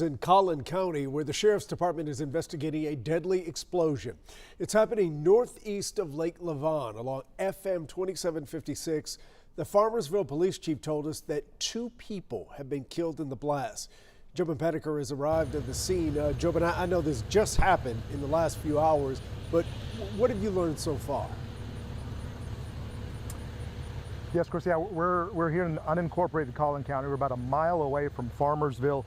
In Collin County, where the sheriff's department is investigating a deadly explosion. It's happening northeast of Lake Levon along FM 2756. The Farmersville police chief told us that 2 people have been killed in the blast. Jobin Pettiker has arrived at the scene. Jobin, I know this just happened in the last few hours, but what have you learned so far? Yes, Chris, yeah, we're here in unincorporated Collin County. We're about a mile away from Farmersville.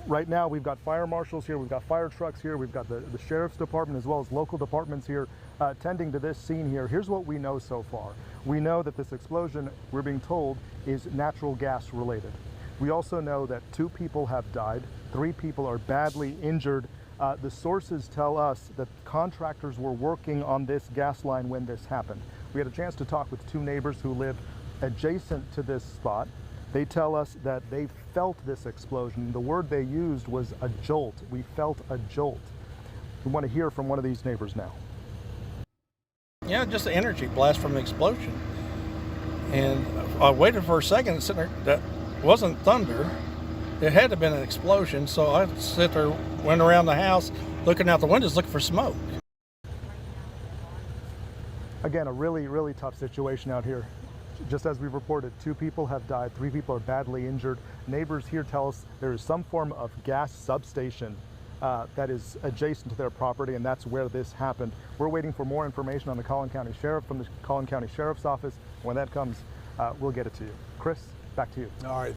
Right now, we've got fire marshals here, we've got fire trucks here, we've got the sheriff's department as well as local departments here tending to this scene here. Here's what we know so far. We know that this explosion, we're being told, is natural gas related. We also know that 2 people have died, 3 people are badly injured. The sources tell us that contractors were working on this gas line when this happened. We had a chance to talk with 2 neighbors who live adjacent to this spot. They tell us that they felt this explosion. The word they used was a jolt. We felt a jolt. We want to hear from one of these neighbors now. Yeah, just an energy blast from the explosion. And I waited for a second and sitting there, that wasn't thunder. It had to have been an explosion. So I sit there, went around the house, looking out the windows, looking for smoke. Again, a really tough situation out here. Just as we've reported, 2 people have died, 3 people are badly injured. Neighbors here tell us there is some form of gas substation that is adjacent to their property, and that's where this happened. We're waiting for more information on the Collin County Sheriff from the Collin County Sheriff's Office. When that comes, we'll get it to you. Chris, back to you. All right.